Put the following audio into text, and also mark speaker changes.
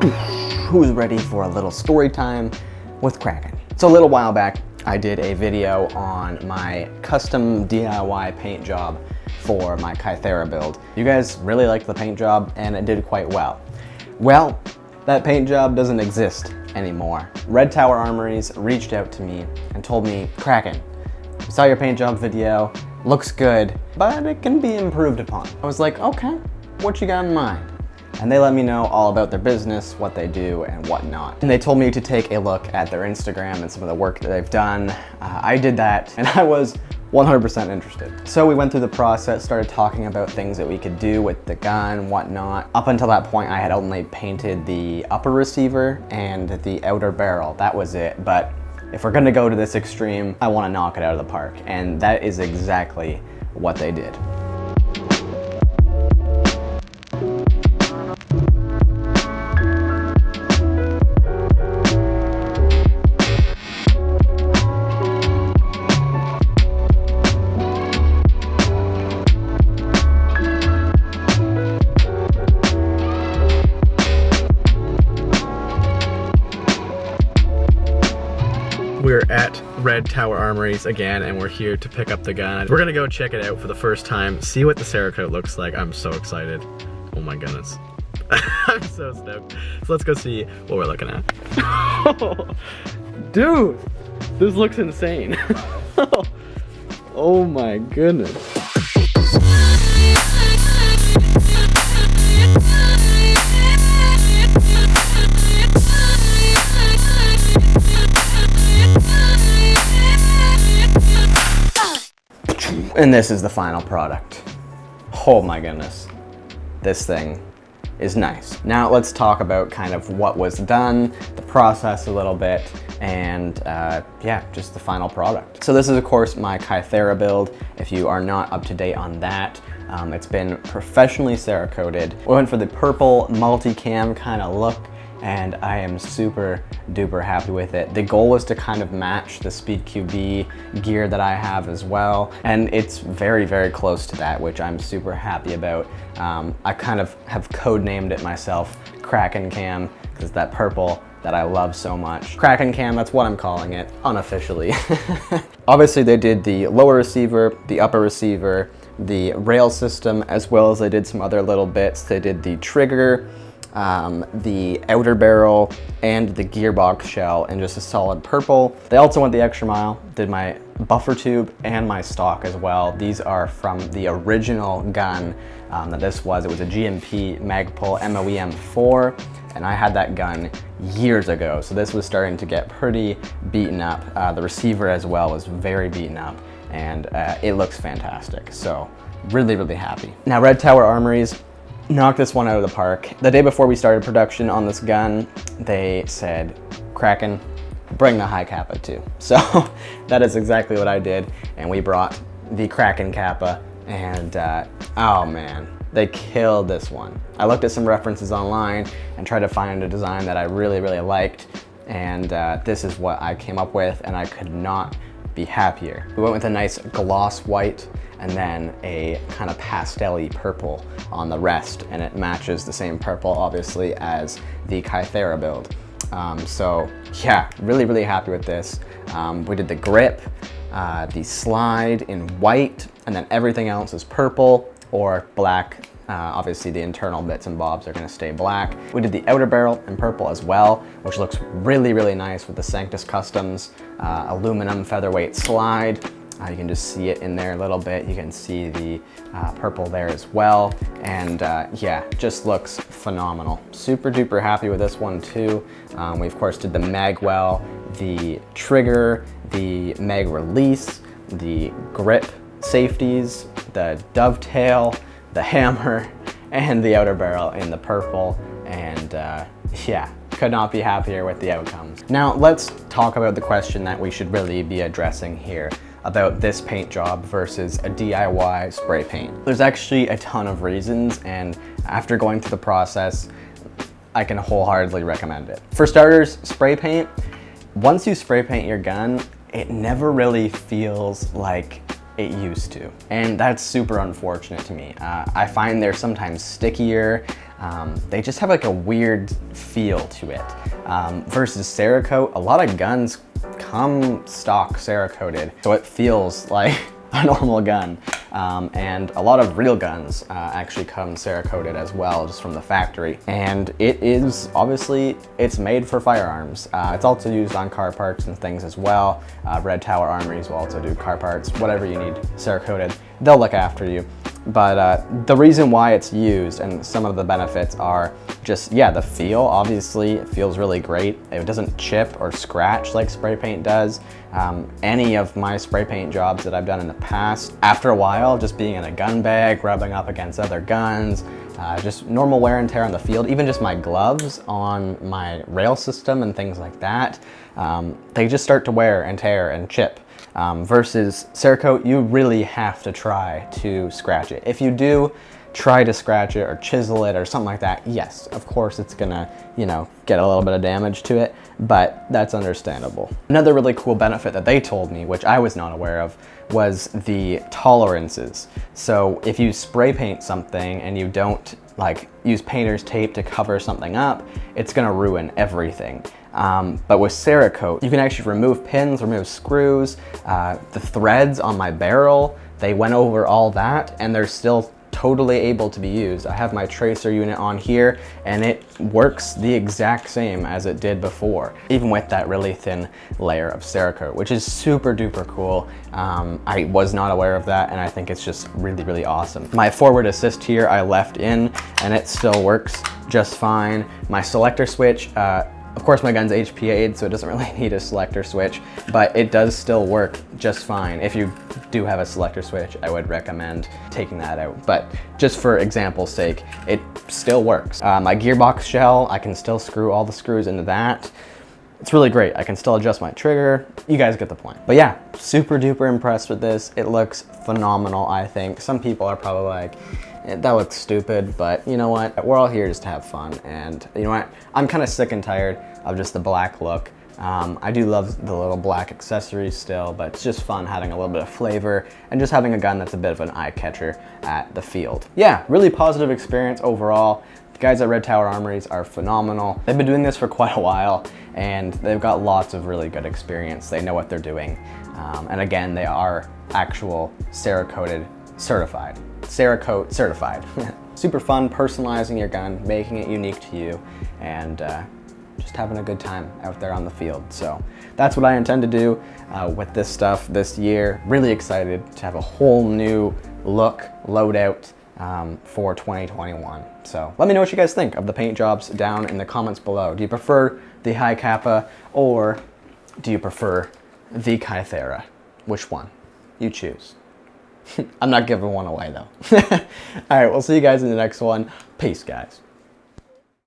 Speaker 1: Who's ready for a little story time with Kraken? So a little while back, I did a video on my custom DIY paint job for my Kythera build. You guys really liked the paint job and it did quite well. Well, that paint job doesn't exist anymore. Red Tower Armories reached out to me and told me, Kraken, we saw your paint job video, looks good, but it can be improved upon. I was like, okay, what you got in mind? And they let me know all about their business, what they do, and whatnot. And they told me to take a look at their Instagram and some of the work that they've done. I did that, and I was 100% interested. So we went through the process, started talking about things that we could do with the gun, whatnot. Up until that point, I had only painted the upper receiver and the outer barrel. That was it, but if we're gonna go to this extreme, I wanna knock it out of the park. And that is exactly what they did. We're at Red Tower Armories again, and we're here to pick up the gun. We're gonna go check it out for the first time, see what the Cerekote looks like. I'm so excited. Oh my goodness. I'm so stoked. So let's go see what we're looking at. Dude, this looks insane. Oh my goodness. And this is the final product. Oh my goodness. This thing is nice. Now let's talk about kind of what was done, the process a little bit, and yeah, just the final product. So this is of course my Kythera build. If you are not up to date on that, it's been professionally Cerekoted. We went for the purple multicam kind of look, and I am super duper happy with it. The goal was to kind of match the Speed QB gear that I have as well, and it's very, very close to that, which I'm super happy about. I kind of have code-named it myself, Kraken Cam, because that purple that I love so much. Kraken Cam, that's what I'm calling it, unofficially. Obviously they did the lower receiver, the upper receiver, the rail system, as well as they did some other little bits. They did the trigger, the outer barrel, and the gearbox shell in just a solid purple. They also went the extra mile, did my buffer tube and my stock as well. These are from the original gun that this was. It was a GMP Magpul MOE M4, and I had that gun years ago, so this was starting to get pretty beaten up. The receiver as well was very beaten up, and it looks fantastic, so really, really happy. Now Red Tower Armories knocked this one out of the park. The day before we started production on this gun, they said, Kraken, bring the high Kappa too. So that is exactly what I did, and we brought the Kraken Kappa, and oh man, they killed this one. I looked at some references online and tried to find a design that I really, really liked, and this is what I came up with, and I could not be happier. We went with a nice gloss white and then a kind of pastel-y purple on the rest, and it matches the same purple obviously as the Kythera build. So yeah, really, really happy with this. We did the grip, the slide in white, and then everything else is purple or black. Obviously the internal bits and bobs are gonna stay black. We did the outer barrel in purple as well, which looks really, really nice with the Sanctus Customs aluminum featherweight slide. You can just see it in there a little bit. You can see the purple there as well. And yeah, just looks phenomenal. Super duper happy with this one too. We of course did the magwell, the trigger, the mag release, the grip safeties, the dovetail, the hammer, and the outer barrel in the purple. And yeah, could not be happier with the outcomes. Now let's talk about the question that we should really be addressing here about this paint job versus a DIY spray paint. There's actually a ton of reasons, and after going through the process, I can wholeheartedly recommend it. For starters, spray paint. Once you spray paint your gun, it never really feels like it used to. And that's super unfortunate to me. I find they're sometimes stickier. they just have like a weird feel to it. Versus Cerakote, a lot of guns come stock Cerakoted, so it feels like a normal gun. And a lot of real guns actually come Cerakoted as well, just from the factory. And it is, obviously, it's made for firearms. It's also used on car parts and things as well. Red Tower Armories will also do car parts, whatever you need Cerakoted, they'll look after you. But the reason why it's used and some of the benefits are just, yeah, the feel. Obviously, it feels really great. It doesn't chip or scratch like spray paint does. Any of my spray paint jobs that I've done in the past, after a while, just being in a gun bag, rubbing up against other guns, just normal wear and tear on the field, even just my gloves on my rail system and things like that, they just start to wear and tear and chip. Versus Cerekote, you really have to try to scratch it. If you do try to scratch it or chisel it or something like that, yes, of course it's gonna, you know, get a little bit of damage to it, but that's understandable. Another really cool benefit that they told me, which I was not aware of, was the tolerances. So if you spray paint something and you don't like use painter's tape to cover something up, it's gonna ruin everything. But with Cerekote, you can actually remove pins, remove screws, the threads on my barrel, they went over all that and they're still totally able to be used. I have my tracer unit on here and it works the exact same as it did before, even with that really thin layer of Cerekote, which is super duper cool. I was not aware of that and I think it's just really, really awesome. My forward assist here I left in and it still works just fine. My selector switch, of course my gun's HPA'd, so it doesn't really need a selector switch, but it does still work just fine. If you do have a selector switch, I would recommend taking that out. But just for example's sake, it still works. My gearbox shell, I can still screw all the screws into that. It's really great. I can still adjust my trigger. You guys get the point. But yeah, super duper impressed with this. It looks phenomenal, I think. Some people are probably like, that looks stupid, but you know what? We're all here just to have fun. And you know what? I'm kind of sick and tired of just the black look. I do love the little black accessories still, but it's just fun having a little bit of flavor and just having a gun that's a bit of an eye catcher at the field. Yeah, really positive experience overall. The guys at Red Tower Armories are phenomenal. They've been doing this for quite a while and they've got lots of really good experience. They know what they're doing. And again, they are actual Cerakote certified. Cerekote certified. Super fun personalizing your gun, making it unique to you, and just having a good time out there on the field. So that's what I intend to do with this stuff this year. Really excited to have a whole new look, loadout for 2021. So let me know what you guys think of the paint jobs down in the comments below. Do you prefer the High Kappa or do you prefer the Kythera? Which one? You choose. I'm not giving one away though. All right, we'll see you guys in the next one. Peace, guys.